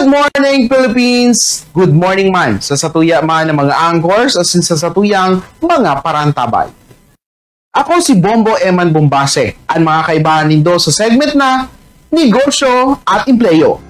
Good morning, Philippines! Good morning man sa satuya man ng mga anchors o sa satuyang mga parantabay. Ako si Bombo Eman Bombase, ang mga kaibahan nindo sa segment na Negosyo at Empleyo.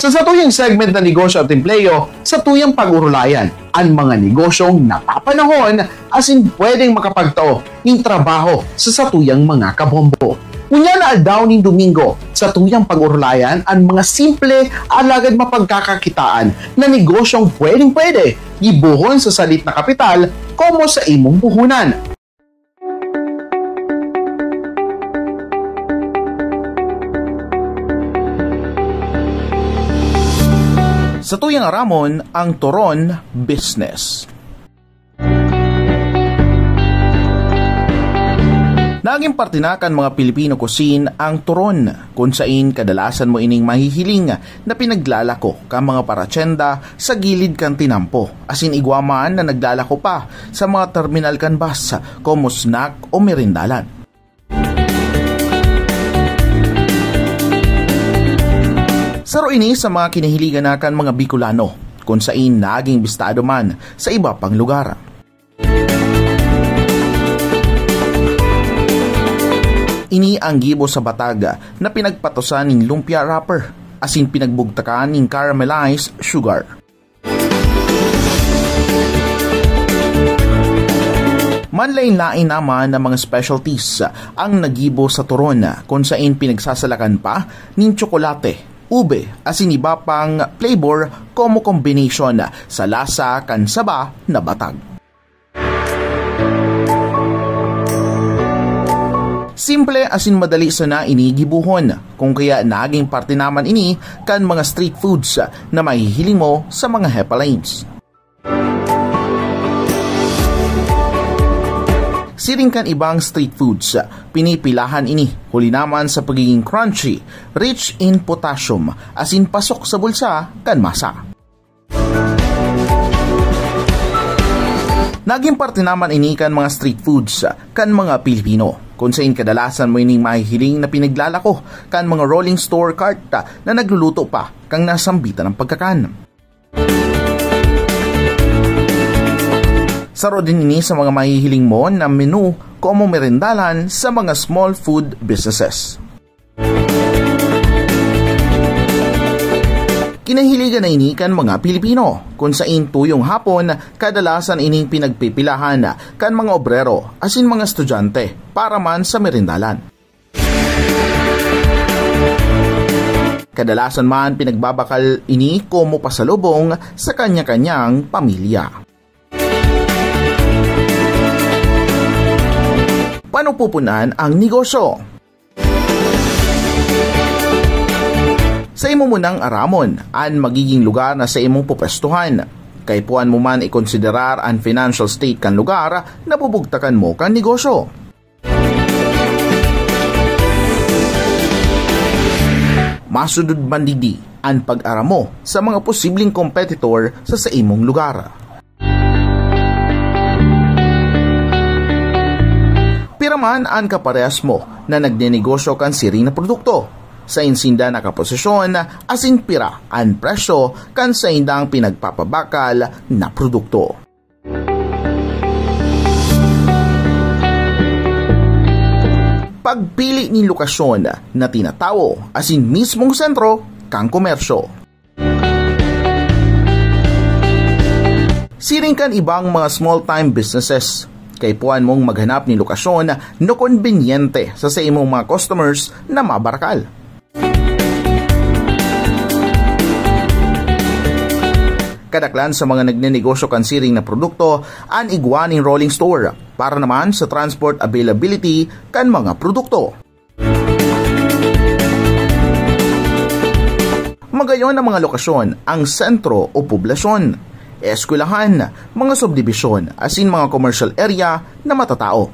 Sa satuyang segment na Negosyo at Empleyo, satuyang pag-urulayan ang mga negosyong napapanahon as in pwedeng makapagtao ng trabaho sa satuyang mga kabombo. Unya na aldaw ning Domingo, satuyang pag-urulayan ang mga simple alagad mapagkakakitaan na negosyong pwedeng-pwede ibuhon sa salit na kapital como sa imong puhunan. Sa tuyang aramon, ang Turon Business. Naging partinakan mga Pilipino cuisine ang turon, kung saan kadalasan mo ining mahihiling na pinaglalako ka mga paratsenda sa gilid kan tinampo, asin igwaman na naglalako pa sa mga terminal kan bus, como snack o merindalan. Saro ini sa mga kinahiligan nakan mga Bicolano, kung saan naging bistado man sa iba pang lugar. Ini ang gibo sa batag na pinagpatusan ng lumpia wrapper, asin pinagbugtakan ng caramelized sugar. Manlain-lain naman ng mga specialties ang nagibo sa turon, kung saan pinagsasalakan pa ng tsokolate, ube, asin iba pang flavor como combination sa lasa kan saba na batag. Simple asin madali sa na inigibuhon, kung kaya naging parte naman ini kan mga street foods na mahihiling mo sa mga hepa lanes. Siring kan ibang street foods, pinipilahan ini huli naman sa pagiging crunchy, rich in potassium, asin pasok sa bulsa kan masa. Naging parte naman ini kan mga street foods kan mga Pilipino, kung saan kadalasan mo ining mahihiling na pinaglalako kan mga rolling store cart na nagluluto pa kang nasambitan ng pagkakan. Saro din ini sa mga mahihiling mo na menu como merindalan sa mga small food businesses. Kinahiligan na ini kan mga Pilipino, kung saan tuyong hapon kadalasan ining pinagpipilahan kan mga obrero asin mga estudyante para man sa merindalan. Kadalasan man pinagbabakal ini como pasalubong sa kanya-kanyang pamilya. Paano pupunan ang negosyo? Sa imo munang aramon, ang magiging lugar na sa imong pupwestuhan. Kay puan mo man ikonsiderar ang financial state kan lugar na bubugtakan mo kan negosyo. Masudod bandidi ang pag-aramo sa mga posibleng competitor sa imong lugar. Piraman ang kaparehas mo na nagnenegosyo kan siring na produkto. Sa insinda na kaposisyon, asin pira ang presyo kan sa indang pinagpapabakal na produkto. Pagpili ni lokasyon na tinatawo asin mismong sentro kang komersyo. Siring kan ibang mga small-time businesses. Kay puan mong maghanap ni lokasyon na konbinyente sa imong mga customers na mabarakal. Kadaklan sa mga nagnenegosyo kan siring na produkto ang igwaning rolling store para naman sa transport availability kan mga produkto. Magayon ang mga lokasyon ang sentro o poblasyon, eskwelahan, mga subdivision, asin mga commercial area na matatao.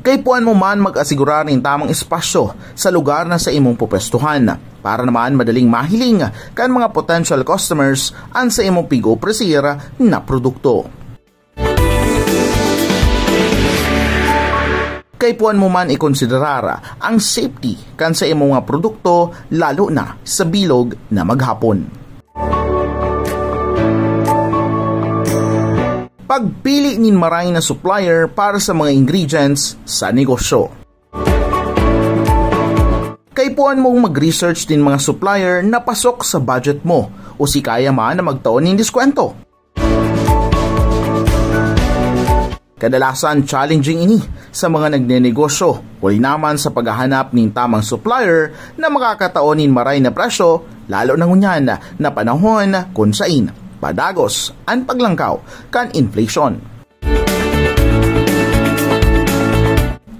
Kay puan mo man mag-asigurar ng tamang espasyo sa lugar na sa imong pupwestuhan para naman madaling mahiling kan mga potential customers ang sa imong pigo presir na produkto. kay puan mo man ikonsiderar ang safety kan sa imong mga produkto lalo na sa bilog na maghapon. Pagpili nin maray na supplier para sa mga ingredients sa negosyo. Kay puan mong mag-research din mga supplier na pasok sa budget mo o si kaya man na magtaon ng diskwento. Kadalasan challenging ini sa mga nagnenegosyo o naman sa paghahanap ng tamang supplier na makakataon ng maray na presyo lalo na ngunyan na panahon kung sain padagos ang paglangkaw kan inflation.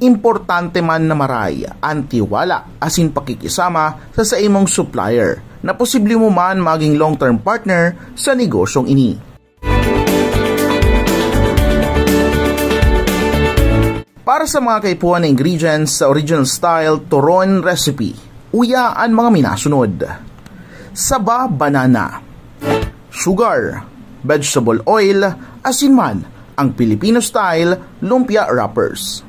Importante man na maray ang tiwala asin pakikisama sa imong supplier na posible mo man maging long-term partner sa negosyong ini. Para sa mga kaipuan na ingredients sa original style turon recipe, uya ang mga minasunod. Saba banana, sugar, vegetable oil, asin man ang Filipino style lumpia wrappers.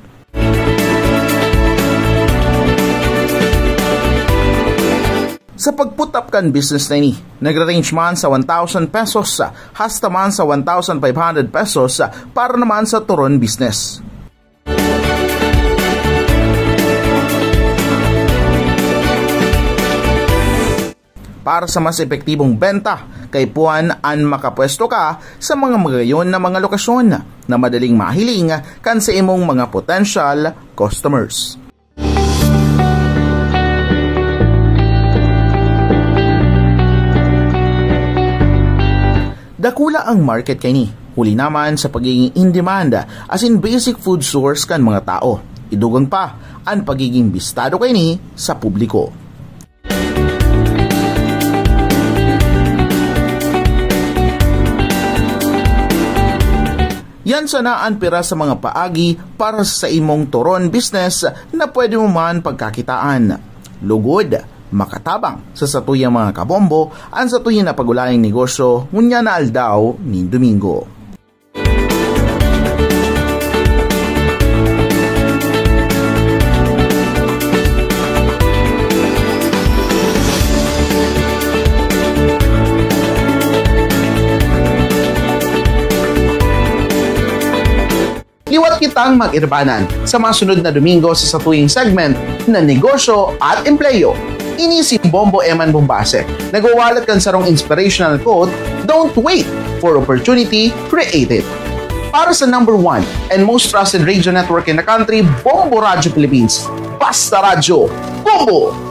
Sa pag-put-up kan business na ini, nag-range man sa 1,000 pesos hasta man sa 1,500 pesos para naman sa turon business. Para sa mas epektibong benta, kay puan ang makapwesto ka sa mga magayon na mga lokasyon na madaling mahiling kan sa imong mga potential customers. Dakula ang market kay ni, huli naman sa pagiging in-demand as in basic food source kan mga tao. Idugang pa ang pagiging bistado kay ni sa publiko. Yan sana ang pira sa mga paagi para sa imong turon business na pwede mo man pagkakitaan. Lugod, makatabang sa satuyang mga kabombo ang satuyang na pagulayang negosyo ngunya na aldaw ni Domingo. Liwat kitang mag-irbanan sa mga sunod na Domingo sa satuyang segment na Negosyo at Empleyo. Ini si Bombo Eman Bombase. Nagwawalat kan sarong inspirational quote, "Don't wait for opportunity, create it." Para sa number 1 and most trusted radio network in the country, Bombo Radio Philippines. Basta Radio, Bombo!